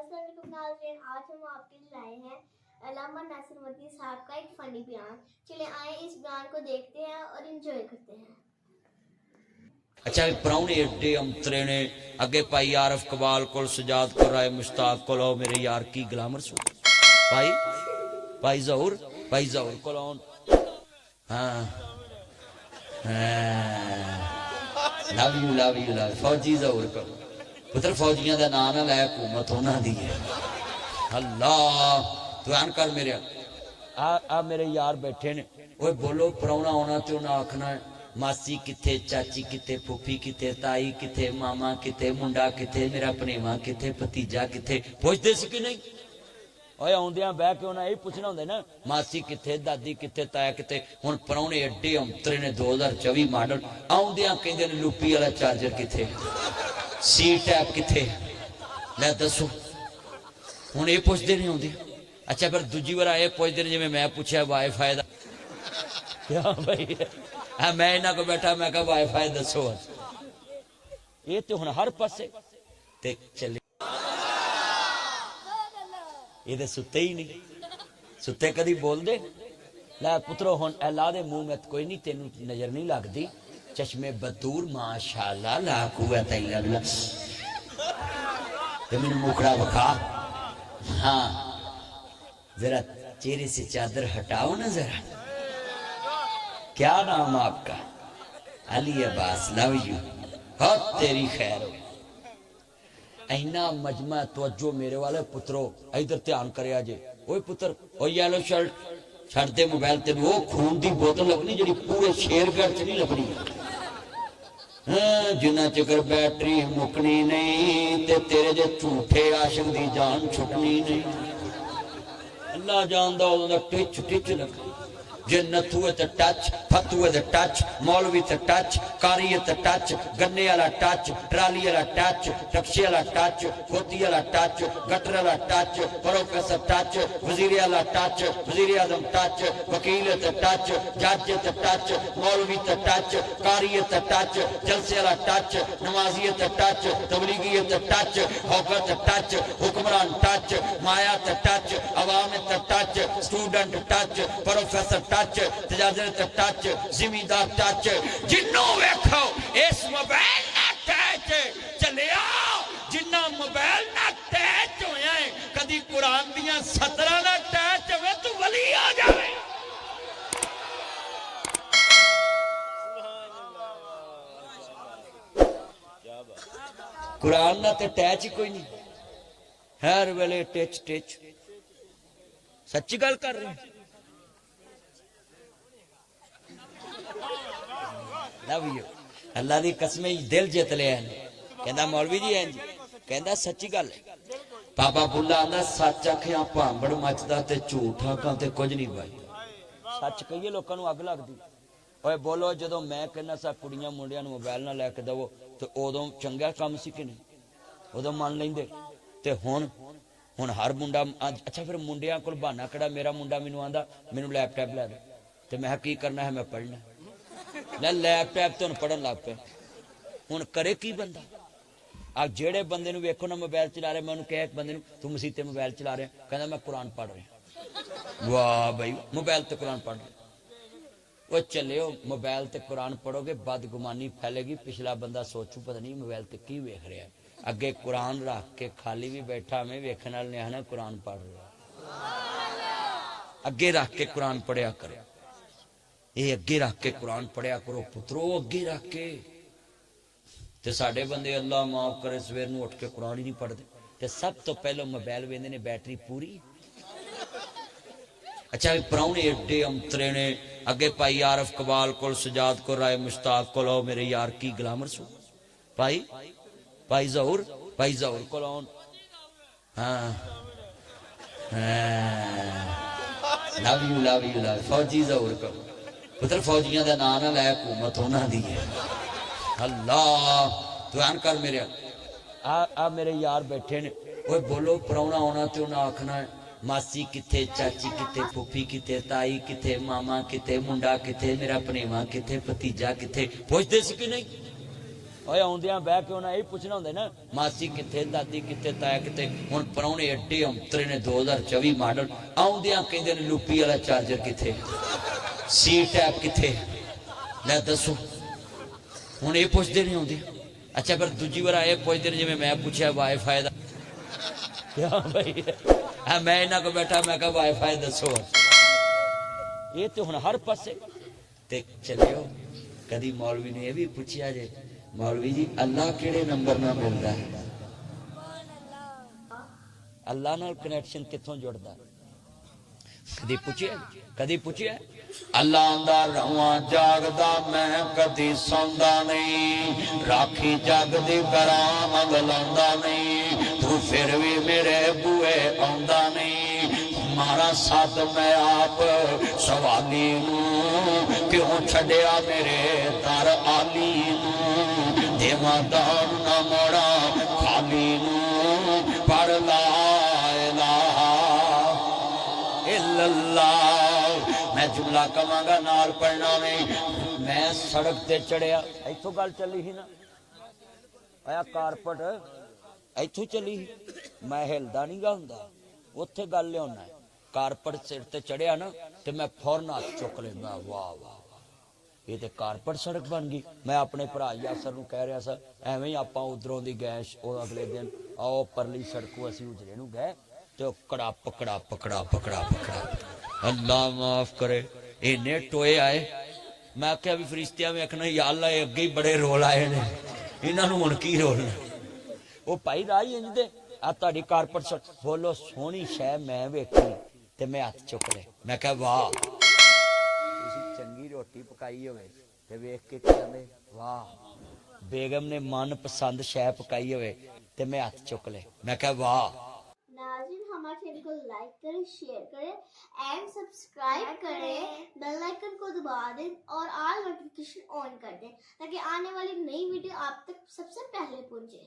अस्सलाम नाज़रीन, आज हम आपके लिए लाए हैं अल्लामा नासिर मदनी साहब का एक फनी बयान। चले आए इस बयान को देखते हैं और इंजॉय करते हैं। अच्छा प्राहुणे एडे अंतरे ने अगे भाई आरफ कबाल को सजाद को राय मुश्ताक को लो मेरे यार की ग्लामर सू भाई जहूर को लो हाँ लव यू फौजी जहूर को पुत्र फौजियां दा नाम ना लै हुकूमत उन्हां दी है अल्लाह तू आन कर मेरे आ मेरे यार बैठे ने ओए बोलो प्राहुणा आना ते उन्हें आखना है मासी किथे चाची किथे फूफी किथे ताई किथे मामा किथे मुंडा किथे मेरा भनेवा किथे भतीजा किथे पुछदे सी कि नहीं ओए आउंदियां बह के उन्हें यही पूछना हुंदा ना मासी किथे दादी किथे ताया किथे हुण प्राहुणे एडे अंतरे ने 2024 मॉडल आउंदियां कहंदे ने लुपी वाला चार्जर किथे सी टैप किथे लै दसो हुण ये पुछदे नहीं आउंदे अच्छा फिर दूजी बार ये पुछदे ने जिवें मैं पूछया वाईफाई दा क्या भाई मैं इन्हां को बैठा मैं कहा वाईफाई दसो ये तो हुण हर पासे ते चले ये तो सुते ही नहीं सुते कदी बोल दे लै पुत्रो हुण अल्लाह दे मुंह में कोई नहीं तेनू नजर नहीं लगदी चश्मे बदूर माशाअल्लाह ला कुव्वत इल्ला बिल्लाह ते मैनू मुखड़ा बखा हाँ जरा चेहरे से चादर हटाओ ना जरा क्या नाम आपका अली अब्बास लव यू हो तेरी खैर हो इन्ना मजमा तवज्जो मेरे वाले पुत्रो इधर ध्यान करे जे ओए पुत्र ओ येलो शर्ट छड़ दे मोबाइल तेन वो खून दी बोतल लगनी जी पूरे शेरगढ़ च नहीं लगनी जिन्ना चकर बैटरी मुकनी नहीं ते तेरे जे झूठे आशिक दी जान छुटनी नहीं अल्लाह जानदा उदा टिच टिच लग जे नथुए ते टच फतुए ते टच मौलवी ते टच कारी ते टच गन्ने वाला टच ट्राली वाला टच टक्सी वाला टच खोती वाला टच गटर वाला टच प्रोफेसर टच वजीर वाला टच वजीर आजम टच वकील ते टच जज ते टच मौलवी ते टच कारी ते टच जलसे वाला टच नमाजी ते टच तबलीगी ते टच हौका ते टच हुक्मरान टच माया ते टच अवाम ते touch student touch professor touch तजाजर टच जिमीदार टच जिन्नों वेखो इस मोबाइल ना टच चले आओ जिन्ना मोबाइल ना टच होया है कदी कुरान दियां 17 ना टच होवे तू वली आ जावे कुरान ना ते टच ही कोई नहीं हर वेले टच टच सच्ची गल कर रहे हैं लव यू अल्लाह दी कसम दिल जित लिया कहंदा मौलवी जी जी कहंदा सच्ची गल है बाबा बुल्ला आंदा सच आखिया भांबड़ मचदा ते झूठ आखां ते कुछ नहीं भाई सच कहिए लोकां नूं अग लगदी ओए बोलो जदों मैं कहना सा कुड़ियां मुंडियां नूं मोबाइल ना लैके दवो ते उदों चंगा काम सी कि नहीं उदों मान लैंदे ते हुण हर मुंडा अच्छा फिर मुंडियां कोल बहाना किहड़ा मेरा मुंडा मैनूं आंदा मैनूं लैपटॉप लै दे ते मैं की करना है मैं पढ़ना लैपटॉप तो पढ़न लग पे हुण करे की बंदा आ जेड़े बंदे नूं वेखो ना मोबाइल चला रहे मैं उन्होंने कहा एक बंदे नूं तू मसीते मोबाइल चला रहे कहना मैं कुरान पढ़ रहा वाह भाई मोबाइल ते कुरान पढ़ रहे वो चले मोबाइल ते कुरान पढ़ोगे बदगुमानी फैलेगी पिछला बंदा सोचू पता नहीं मोबाइल ते की वेख रहा है अगे कुरान रख के खाली भी बैठा मैं वेखण वाले ने आना कुरान पढ़ रहा अगे रख के कुरान पढ़िया करो ये अगे रख के कुरान पढ़िया करो पुत्रो अगे रख के ते साडे बंदे अल्लाह माफ करे सवेर नूं उठ के कुरान ही नहीं पढ़ते ते सब तो पहले मोबाइल वेंदे ने बैटरी पूरी अच्छा प्राहुणे एडे अंतरे ने अगे भाई आरफ कबाल को सजाद को राय मुश्ताक को लो मेरे यार की ग्लामर सू भाई जहूर को लो हाँ लव यू फौजी जहूर को पुत्र फौजियां दा नाम ना लै हुकूमत उन्हां दी है अल्लाह तू आन कर मेरे आ मेरे यार बैठे ने ओए बोलो प्राहुणा आना ते उन्हें आखना है मासी किथे चाची किथे फूफी किथे ताई किथे मामा किथे मुंडा किथे मेरा भनेवा किथे भतीजा किथे पुछदे सी कि नहीं ਓਏ ਆਉਂਦਿਆਂ ਬਹਿ ਕੇ ਉਹਨਾਂ ਇਹ ਪੁੱਛਣਾ ਹੁੰਦਾ ਨਾ ਮਾਸੀ ਕਿੱਥੇ, ਦਾਦੀ ਕਿੱਥੇ, ਤਾਇਆ ਕਿੱਥੇ। ਹੁਣ ਪ੍ਰਾਹੁਣੇ ਐਡੇ ਅੰਤਰੇ ਨੇ 2024 ਮਾਡਲ, ਆਉਂਦਿਆਂ ਕਹਿੰਦੇ ਨੇ ਲੁੱਪੀ ਵਾਲਾ ਚਾਰਜਰ ਕਿੱਥੇ, ਸੀ ਟੈਪ ਕਿੱਥੇ। ਲੈ ਦੱਸੋ, ਹੁਣ ਇਹ ਪੁੱਛਦੇ ਨਹੀਂ ਆਉਂਦੇ। ਅੱਛਾ ਫਿਰ ਦੂਜੀ ਵਾਰ ਆਏ ਪੁੱਛਦੇ ਨੇ ਜਿਵੇਂ ਮੈਂ ਪੁੱਛਿਆ ਵਾਈਫਾਈ ਦਾ ਕਿਆ ਬਈ। ਮੈਂ ਇਹਨਾਂ ਕੋਲ ਬੈਠਾ, ਮੈਂ ਕਿਹਾ ਵਾਈਫਾਈ ਦੱਸੋ। ਇਹ ਤੇ ਹੁਣ ਹਰ ਪਾਸੇ ਤੇ ਚੱਲਿਓ। ਕਦੀ ਮੌਲਵੀ ਨੇ ਇਹ ਵੀ ਪੁੱਛਿਆ ਜੇ ਮੌਲਵੀ ਜੀ ਅੱਲਾ ਕਿਹੜੇ ਨੰਬਰ ਨਾਲ ਮਿਲਦਾ ਹੈ? ਅੱਲਾ ਨਾਲ ਕਨੈਕਸ਼ਨ ਕਿੱਥੋਂ ਜੁੜਦਾ? ਕਦੀ ਪੁੱਛਿਆ? ਅੱਲਾ ਆਂਦਾ ਰਵਾਂ ਜਾਗਦਾ ਮੈਂ ਕਦੀ ਸੌਂਦਾ ਨਹੀਂ, ਰਾਖੀ ਜਗ ਦੀ ਕਰਾਂ ਮੰਗਲਾਉਂਦਾ ਨਹੀਂ, ਤੂੰ ਫਿਰ ਵੀ ਮੇਰੇ ਬੂਏ ਆਉਂਦਾ ਨਹੀਂ। ਮਾਰਾ ਸਾਧ ਮੈਂ ਆਪ ਸਵਾਲੀ ਨੂੰ, ਕਿਉਂ ਛੱਡਿਆ ਮੇਰੇ ਦਰ ਆਲੀ ਨੂੰ, ਦੇਵਾਂ ਦਾਨ ਨਾ ਮੋੜਾ ਖਾਲੀ ਨੂੰ, ਪੜ ਲਾ ਇਲਾਹਾ ਇल्लल्लाह। मैं जुमला कवांगा नाल पढ़ना नहीं। मैं सड़क ते चढ़िया, इथों गल चली ही ना, आया कारपेट इथों चली ही, मैं हिलदा नहीं गा हुंदा, उत्थे गल लियाउणा है। कारपेट सिर ते चढ़िया ना ते मैं फौरन हाथ चुक लेंदा, वाह वाह वाह ये ते कारपेट सड़क बन गई। मैं अपने भरा यासर नूं कह रहा सा एवें ही आपां उधरों दी गैस ओ अगले दिन आओ परली सड़कों असीं उजरे नूं गए तो कड़ा पकड़ा पकड़ा पकड़ा पकड़ा, अल्लाह माफ करे। इन्ने टोए आए, मैं आख्या भी फरिश्तियां में आखना या अल्लाह अगे ही बड़े रोल आए ने, इन्हों हुण की रोलना। वो भाई राही इंज दे आ तुहाडी कारपेट बोलो सोहनी शै मैं वेखी ते मैं हथ चुक ले। मैं कहा वाह तुसीं चंगी रोटी पकाई होवे ते वेख के कहंदे वाह, बेगम ने मन पसंद शै पकाई होवे ते मैं हथ चुक ले। मैं कहा वाह। नाज़रीन हमारे चैनल को लाइक करें, शेयर करें एंड सब्सक्राइब करें, बेल आइकन को दबा दें और ऑल नोटिफिकेशन ऑन कर दें ताकि आने वाली नई वीडियो आप तक सबसे पहले पहुंचे।